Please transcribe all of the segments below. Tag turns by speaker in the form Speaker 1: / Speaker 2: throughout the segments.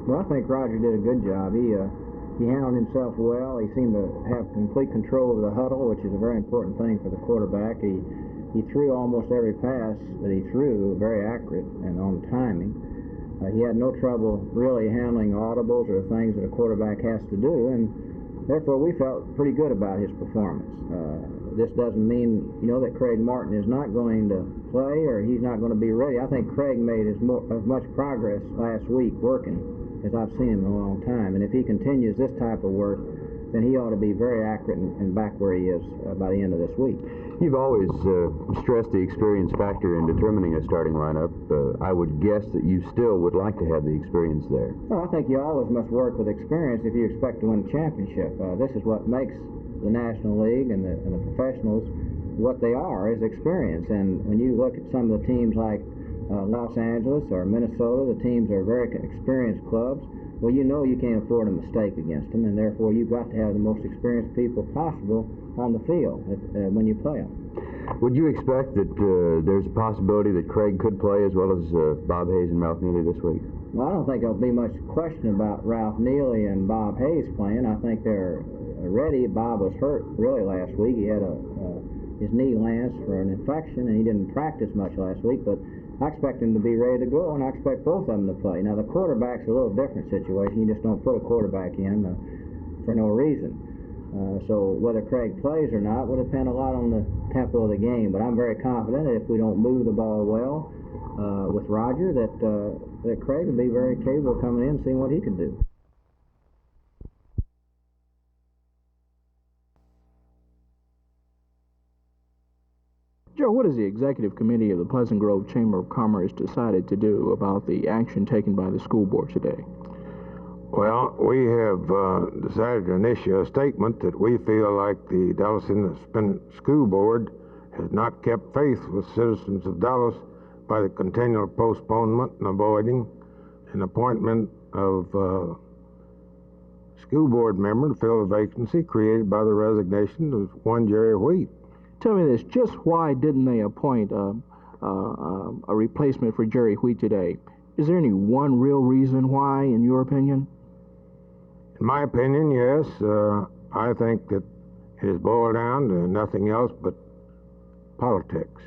Speaker 1: Well, I think Roger did a good job. He handled himself well. He seemed to have complete control over the huddle, which is a very important thing for the quarterback. He threw almost every pass that he threw very accurate and on timing. He had no trouble really handling audibles or things that a quarterback has to do, and therefore we felt pretty good about his performance. This doesn't mean, that Craig Martin is not going to play or he's not going to be ready. I think Craig made as much progress last week working as I've seen him in a long time, and if he continues this type of work, then he ought to be very accurate and back where he is by the end of this week.
Speaker 2: You've always stressed the experience factor in determining a starting lineup. I would guess that you still would like to have the experience there.
Speaker 1: Well, I think you always must work with experience if you expect to win a championship. This is what makes the National League and the professionals what they are, is experience. And when you look at some of the teams like Los Angeles or Minnesota, the teams are very experienced clubs. Well, you can't afford a mistake against them, and therefore you've got to have the most experienced people possible on the field when you play them.
Speaker 2: Would you expect that there's a possibility that Craig could play as well as Bob Hayes and Ralph Neely this week?
Speaker 1: Well, I don't think there'll be much question about Ralph Neely and Bob Hayes playing. I think they're ready. Bob was hurt really last week. He had his knee lanced for an infection, and he didn't practice much last week, but I expect him to be ready to go, and I expect both of them to play. Now, the quarterback's a little different situation. You just don't put a quarterback in for no reason. So whether Craig plays or not will depend a lot on the tempo of the game. But I'm very confident that if we don't move the ball well with Roger, that Craig will be very capable of coming in and seeing what he can do.
Speaker 3: Joe, what has the Executive Committee of the Pleasant Grove Chamber of Commerce decided to do about the action taken by the school board today?
Speaker 4: Well, we have decided to issue a statement that we feel like the Dallas Independent School Board has not kept faith with citizens of Dallas by the continual postponement and avoiding an appointment of school board member to fill the vacancy created by the resignation of one Jerry Wheat.
Speaker 3: Tell me this, just why didn't they appoint a replacement for Jerry Wheat today? Is there any one real reason why, in your opinion?
Speaker 4: In my opinion, yes. I think that it is boiled down to nothing else but politics.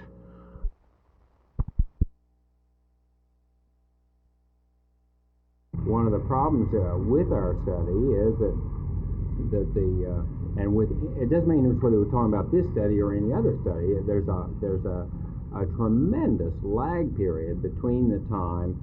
Speaker 5: One of the problems with our study is that it doesn't make any difference whether we're talking about this study or any other study. There's a tremendous lag period between the time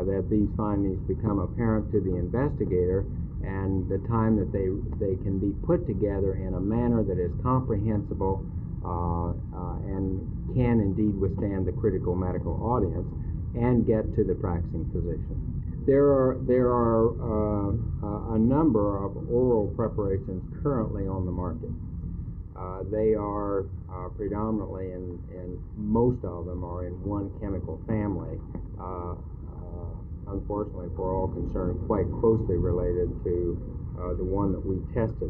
Speaker 5: that these findings become apparent to the investigator and the time that they can be put together in a manner that is comprehensible and can indeed withstand the critical medical audience and get to the practicing physician. There are a number of oral preparations currently on the market. They are predominantly, and most of them are in one chemical family. Unfortunately, for all concerned, quite closely related to the one that we tested.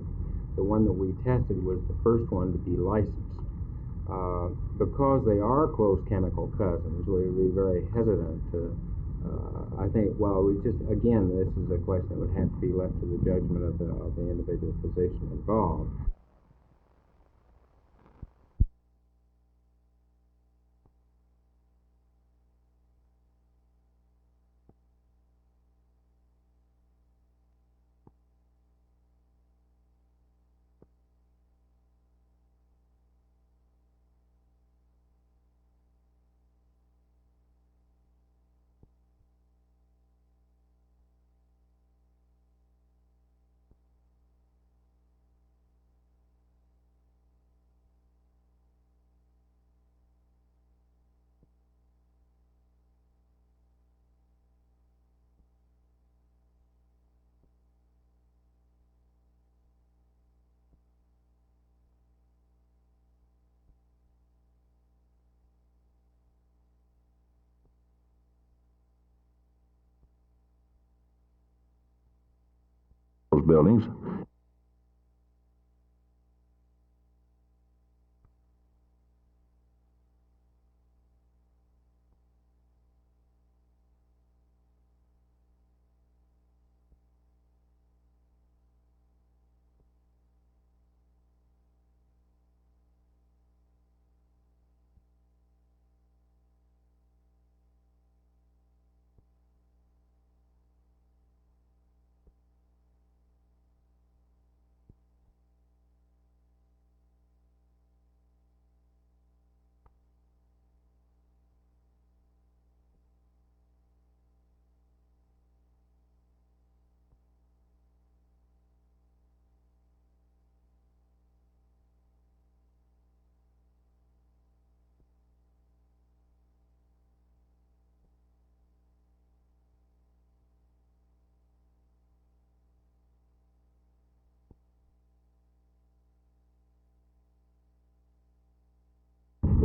Speaker 5: The one that we tested was the first one to be licensed. Because they are close chemical cousins, we would be very hesitant to, I think, again, this is a question that would have to be left to the judgment of the individual physician involved.
Speaker 2: Buildings.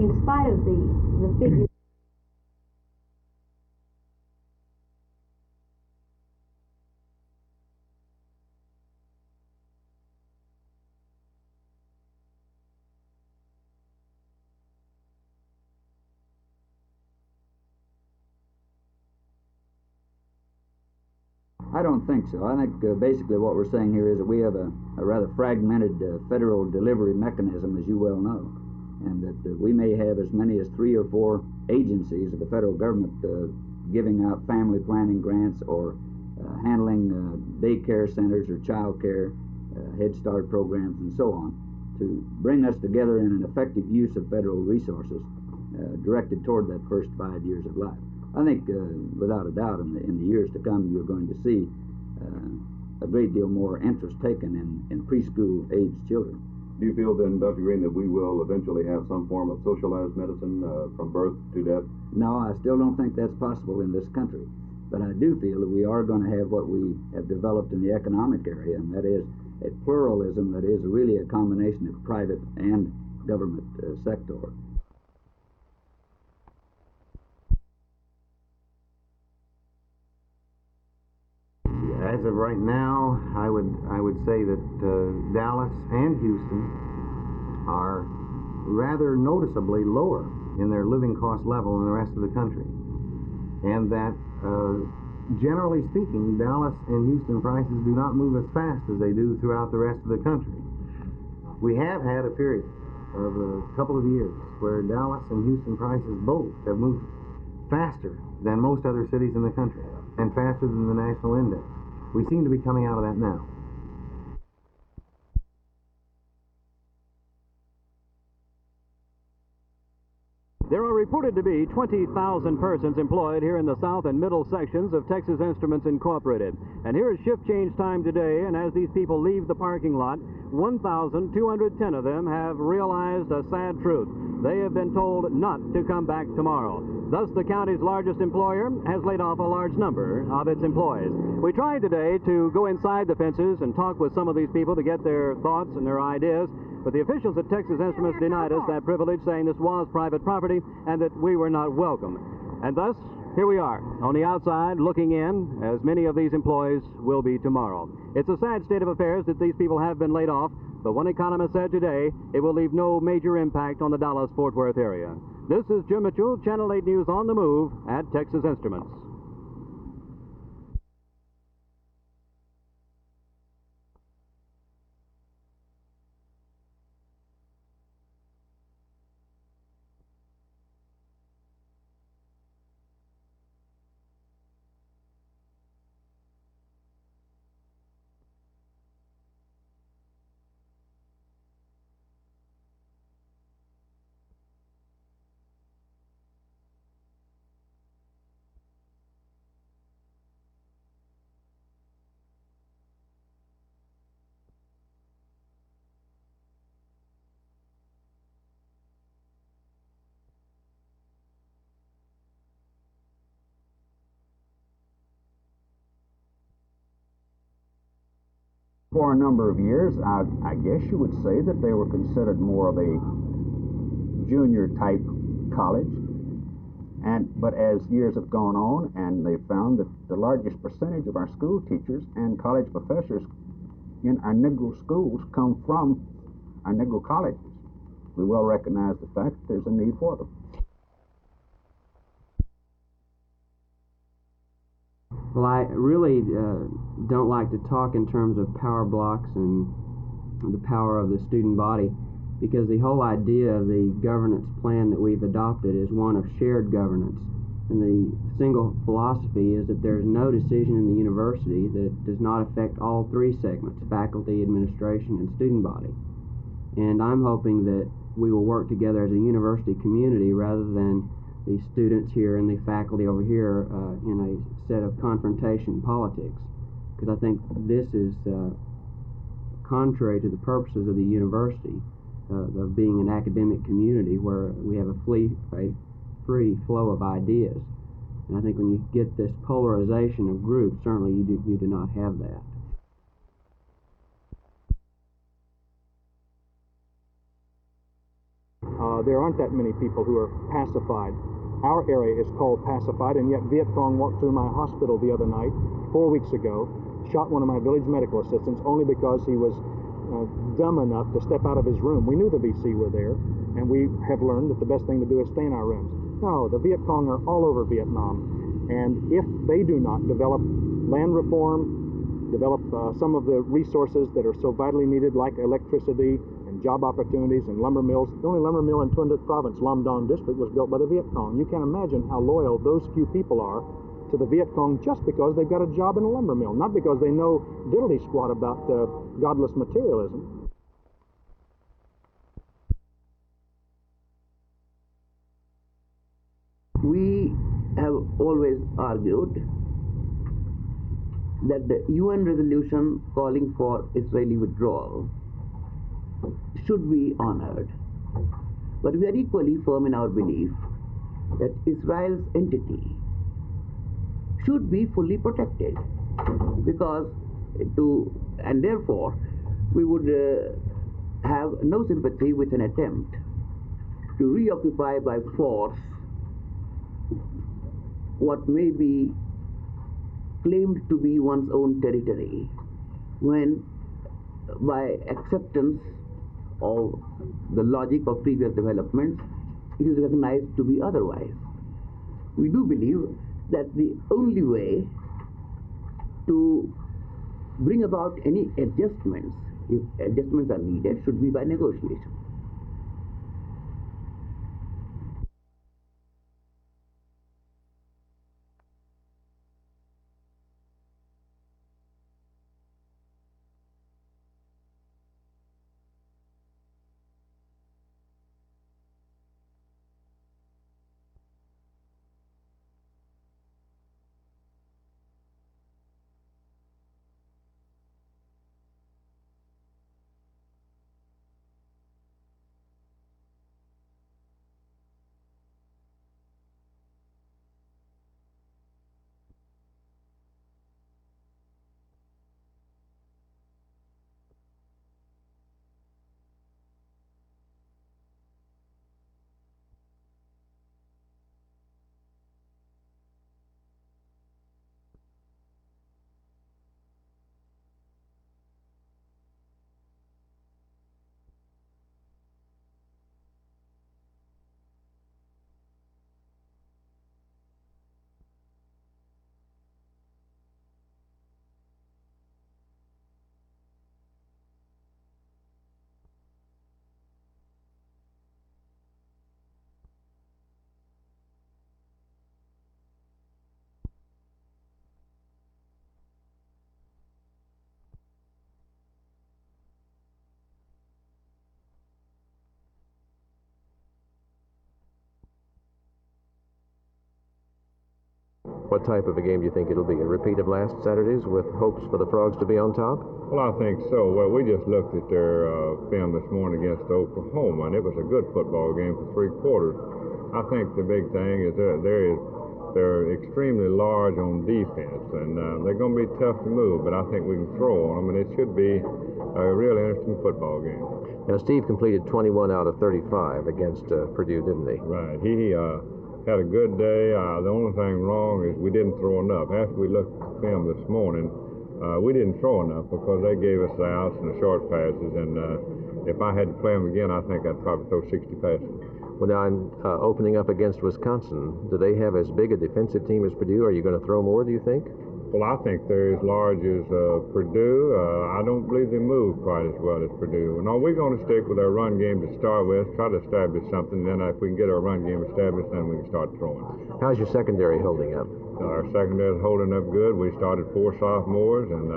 Speaker 6: in spite of the figure.
Speaker 7: I don't think so. I think basically what we're saying here is that we have a rather fragmented federal delivery mechanism, as you well know, and that we may have as many as 3 or 4 agencies of the federal government giving out family planning grants or handling daycare centers or child care, Head Start programs, and so on, to bring us together in an effective use of federal resources directed toward that first 5 years of life. I think, without a doubt, in the years to come, you're going to see a great deal more interest taken in preschool-aged children.
Speaker 8: Do you feel then, Dr. Green, that we will eventually have some form of socialized medicine from birth to death?
Speaker 7: No, I still don't think that's possible in this country. But I do feel that we are going to have what we have developed in the economic area, and that is a pluralism that is really a combination of private and government sector.
Speaker 9: As of right now, I would say that Dallas and Houston are rather noticeably lower in their living cost level than the rest of the country, and that generally speaking, Dallas and Houston prices do not move as fast as they do throughout the rest of the country. We have had a period of a couple of years where Dallas and Houston prices both have moved faster than most other cities in the country and faster than the national index. We seem to be coming out of that now.
Speaker 10: There are reported to be 20,000 persons employed here in the south and middle sections of Texas Instruments Incorporated. And here is shift change time today, and as these people leave the parking lot, 1,210 of them have realized a sad truth. They have been told not to come back tomorrow. Thus, the county's largest employer has laid off a large number of its employees. We tried today to go inside the fences and talk with some of these people to get their thoughts and their ideas, but the officials at Texas Instruments denied us that privilege, saying this was private property and that we were not welcome. And thus, here we are, on the outside, looking in, as many of these employees will be tomorrow. It's a sad state of affairs that these people have been laid off, but one economist said today it will leave no major impact on the Dallas-Fort Worth area. This is Jim Mitchell, Channel 8 News on the Move at Texas Instruments.
Speaker 11: For a number of years, I guess you would say that they were considered more of a junior type college. But as years have gone on, and they've found that the largest percentage of our school teachers and college professors in our Negro schools come from our Negro colleges, we well recognize the fact that there's a need for them.
Speaker 5: Well, I really don't like to talk in terms of power blocks and the power of the student body, because the whole idea of the governance plan that we've adopted is one of shared governance. And the single philosophy is that there's no decision in the university that does not affect all 3 segments, faculty, administration, and student body. And I'm hoping that we will work together as a university community rather than the students here and the faculty over here in a set of confrontation politics, because I think this is contrary to the purposes of the university of being an academic community where we have a free flow of ideas. And I think when you get this polarization of groups, certainly you do not have that.
Speaker 12: there aren't that many people who are pacified. Our area is called pacified, and yet Viet Cong walked through my hospital the other night, 4 weeks ago, shot one of my village medical assistants only because he was dumb enough to step out of his room. We knew the VC were there, and we have learned that the best thing to do is stay in our rooms. No, the Viet Cong are all over Vietnam, and if they do not develop land reform, develop some of the resources that are so vitally needed, like electricity and job opportunities and lumber mills. The only lumber mill in Tuan Duc Province, Lam Dong District, was built by the Viet Cong. You can't imagine how loyal those few people are to the Viet Cong just because they've got a job in a lumber mill, not because they know diddly squat about godless materialism.
Speaker 13: We have always argued that the UN resolution calling for Israeli withdrawal should be honored. But we are equally firm in our belief that Israel's entity should be fully protected, and therefore we would have no sympathy with an attempt to reoccupy by force what may be claimed to be one's own territory, when by acceptance of the logic of previous developments, it is recognized to be otherwise. We do believe that the only way to bring about any adjustments, if adjustments are needed, should be by negotiation.
Speaker 14: What type of a game do you think it'll be? A repeat of last Saturday's with hopes for the Frogs to be on top?
Speaker 4: Well, I think so. Well, we just looked at their film this morning against Oklahoma, and it was a good football game for 3 quarters. I think the big thing is they're extremely large on defense, and they're going to be tough to move, but I think we can throw on them, and it should be a really interesting football game.
Speaker 14: Now, Steve completed 21 out of 35 against Purdue, didn't he?
Speaker 4: Right. He had a good day. The only thing wrong is we didn't throw enough. After we looked at the film this morning, we didn't throw enough because they gave us the outs and the short passes, and if I had to play them again, I think I'd probably throw 60 passes.
Speaker 14: Well, now, in opening up against Wisconsin, do they have as big a defensive team as Purdue? Are you going to throw more, do you think?
Speaker 4: Well, I think they're as large as Purdue. I don't believe they move quite as well as Purdue. No, we're going to stick with our run game to start with, try to establish something. Then if we can get our run game established, then we can start throwing.
Speaker 14: How's your secondary holding up?
Speaker 4: Our secondary is holding up good. We started 4 sophomores, and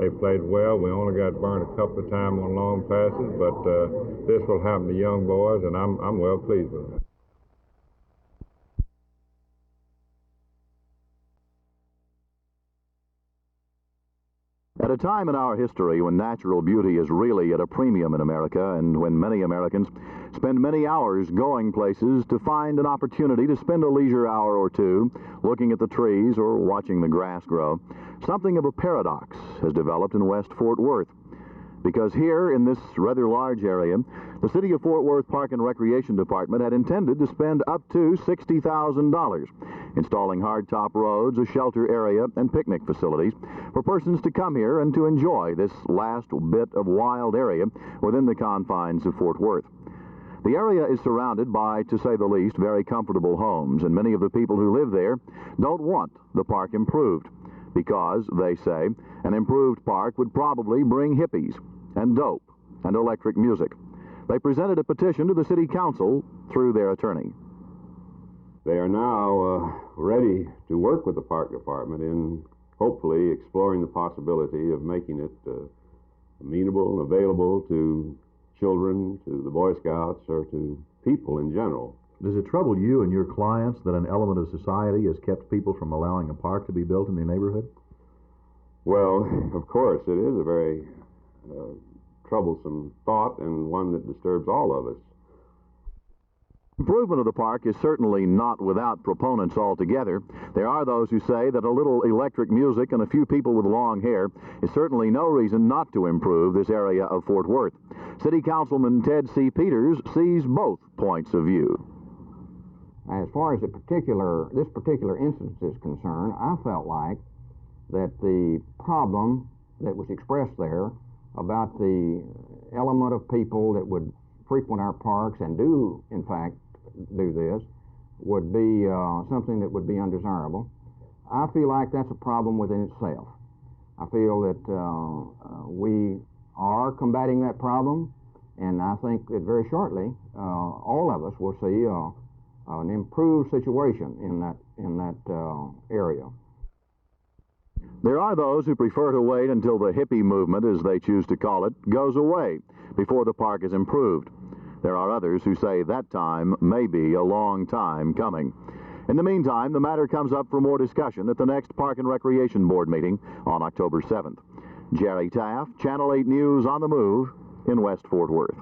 Speaker 4: they played well. We only got burned a couple of times on long passes, but this will happen to young boys, and I'm well pleased with it.
Speaker 15: At a time in our history when natural beauty is really at a premium in America, and when many Americans spend many hours going places to find an opportunity to spend a leisure hour or two looking at the trees or watching the grass grow, something of a paradox has developed in West Fort Worth. because here in this rather large area, the City of Fort Worth Park and Recreation Department had intended to spend up to $60,000 installing hardtop roads, a shelter area, and picnic facilities for persons to come here and to enjoy this last bit of wild area within the confines of Fort Worth. The area is surrounded by, to say the least, very comfortable homes, and many of the people who live there don't want the park improved because, they say, an improved park would probably bring hippies and dope and electric music. They presented a petition to the City Council through their attorney.
Speaker 8: They are now ready to work with the Park Department in hopefully exploring the possibility of making it amenable and available to children, to the Boy Scouts, or to people in general.
Speaker 16: Does it trouble you and your clients that an element of society has kept people from allowing a park to be built in their neighborhood?
Speaker 8: Well, of course, it is a very troublesome thought and one that disturbs all of us.
Speaker 15: Improvement of the park is certainly not without proponents altogether. There are those who say that a little electric music and a few people with long hair is certainly no reason not to improve this area of Fort Worth. City Councilman Ted C. Peters sees both points of view.
Speaker 1: As far as this particular instance is concerned, I felt like that the problem that was expressed there about the element of people that would frequent our parks and do, in fact, do this, would be something that would be undesirable. I feel like that's a problem within itself. I feel that we are combating that problem, and I think that very shortly all of us will see an improved situation in that area.
Speaker 15: There are those who prefer to wait until the hippie movement, as they choose to call it, goes away before the park is improved. There are others who say that time may be a long time coming. In the meantime, the matter comes up for more discussion at the next Park and Recreation Board meeting on October 7th. Jerry Taft, Channel 8 News on the Move in West Fort Worth.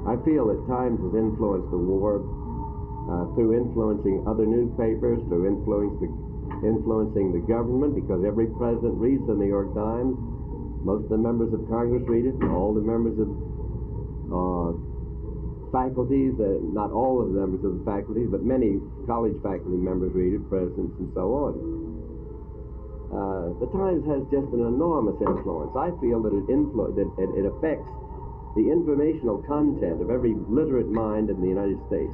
Speaker 14: I feel that Times has influenced the war through influencing other newspapers, through influencing the government, because every president reads the New York Times. Most of the members of Congress read it, all the members of faculties, not all of the members of the faculties, but many college faculty members read it, presidents and so on. The Times has just an enormous influence. I feel that it affects the informational content of every literate mind in the United States.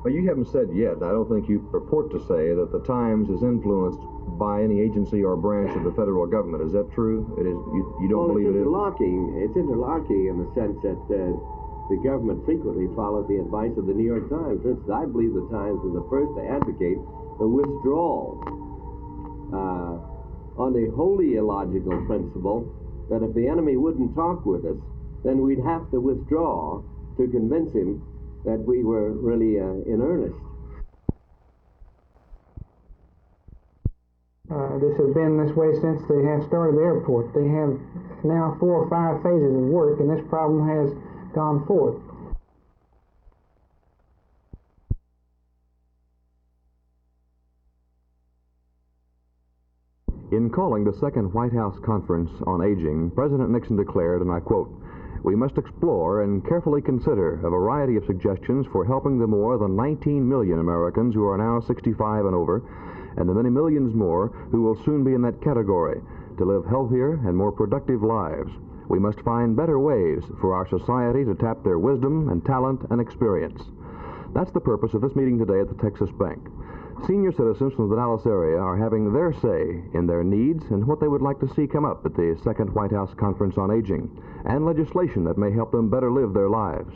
Speaker 17: Well, you haven't said yet, I don't think you purport to say, that the Times is influenced by any agency or branch of the federal government. Is that true? It is. You don't believe it is?
Speaker 14: It's interlocking in the sense that the government frequently follows the advice of the New York Times. For instance, I believe the Times was the first to advocate the withdrawal on the wholly illogical principle that if the enemy wouldn't talk with us, then we'd have to withdraw to convince him that we were really in earnest.
Speaker 18: This has been this way since they have started the airport. They have now 4 or 5 phases of work, and this problem has gone forth.
Speaker 15: In calling the second White House Conference on Aging, President Nixon declared, and I quote, "We must explore and carefully consider a variety of suggestions for helping the more than 19 million Americans who are now 65 and over, and the many millions more who will soon be in that category, to live healthier and more productive lives. We must find better ways for our society to tap their wisdom and talent and experience." That's the purpose of this meeting today at the Texas Bank. Senior citizens from the Dallas area are having their say in their needs and what they would like to see come up at the second White House Conference on Aging, and legislation that may help them better live their lives.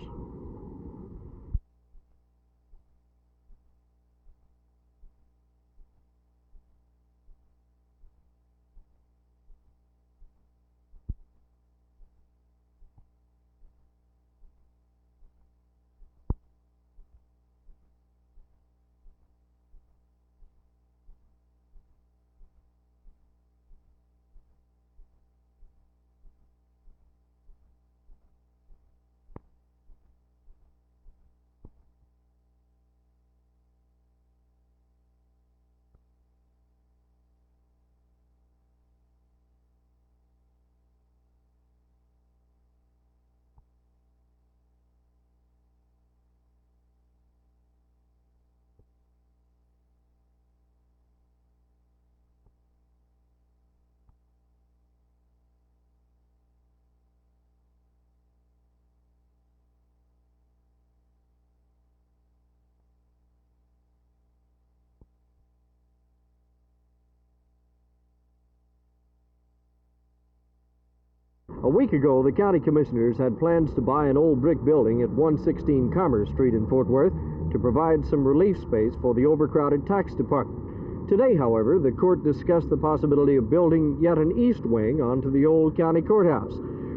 Speaker 10: A week ago, the county commissioners had plans to buy an old brick building at 116 Commerce Street in Fort Worth to provide some relief space for the overcrowded tax department. Today, however, the court discussed the possibility of building yet an east wing onto the old county courthouse.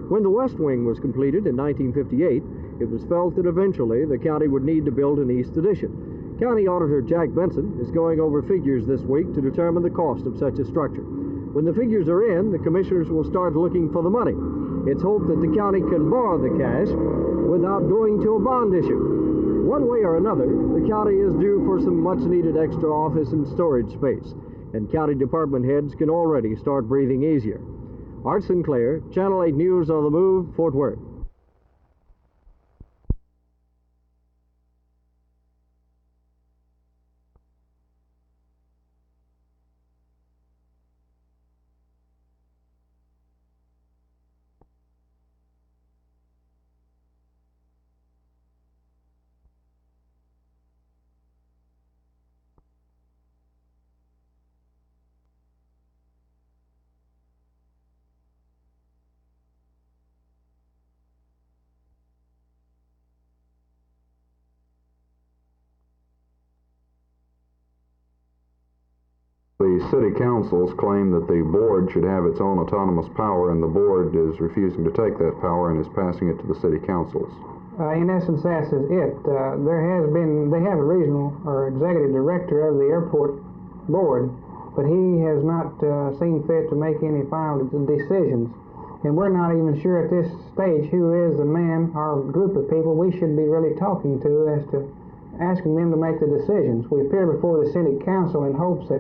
Speaker 10: When the west wing was completed in 1958, it was felt that eventually the county would need to build an east addition. County Auditor Jack Benson is going over figures this week to determine the cost of such a structure. When the figures are in, the commissioners will start looking for the money. It's hoped that the county can borrow the cash without going to a bond issue. One way or another, the county is due for some much-needed extra office and storage space, and county department heads can already start breathing easier. Art Sinclair, Channel 8 News on the Move, Fort Worth.
Speaker 17: The city councils claim that the board should have its own autonomous power, and the board is refusing to take that power and is passing it to the city councils.
Speaker 18: In essence, that's it. They have a regional or executive director of the airport board, but he has not seen fit to make any final decisions. And we're not even sure at this stage who is the man or group of people we should be really talking to as to asking them to make the decisions. We appear before the city council in hopes that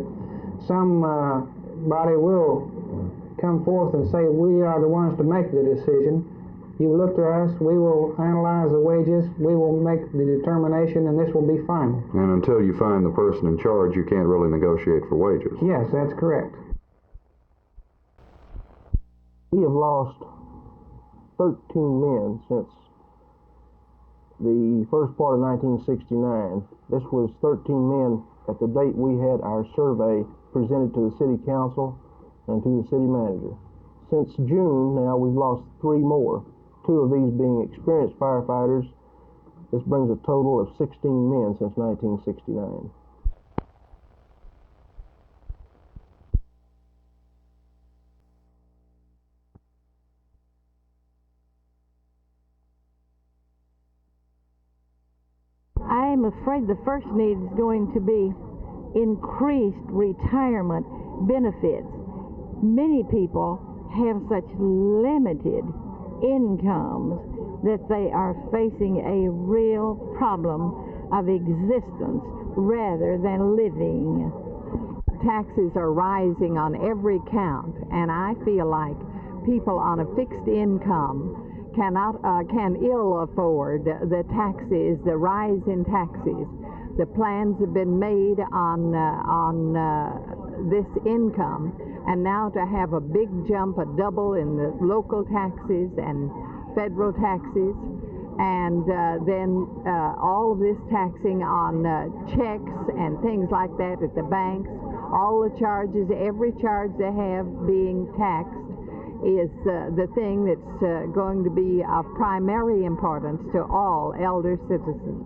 Speaker 18: some body will come forth and say we are the ones to make the decision. You look to us, we will analyze the wages, we will make the determination, and this will be final.
Speaker 17: And until you find the person in charge, you can't really negotiate for wages.
Speaker 18: Yes, that's correct.
Speaker 3: We have lost 13 men since the first part of 1969. This was 13 men at the date we had our survey presented to the city council and to the city manager. Since June now, we've lost 3 more. 2 of these being experienced firefighters. This brings a total of 16 men since 1969.
Speaker 6: I'm afraid the first need is going to be increased retirement benefits. Many people have such limited incomes that they are facing a real problem of existence rather than living.
Speaker 19: Taxes are rising on every count, and I feel like people on a fixed income can ill afford the taxes, the rise in taxes. The plans have been made on this income, and now to have a big jump, a double in the local taxes and federal taxes, and then all of this taxing on checks and things like that at the banks, all the charges, every charge they have being taxed is the thing that's going to be of primary importance to all elder citizens.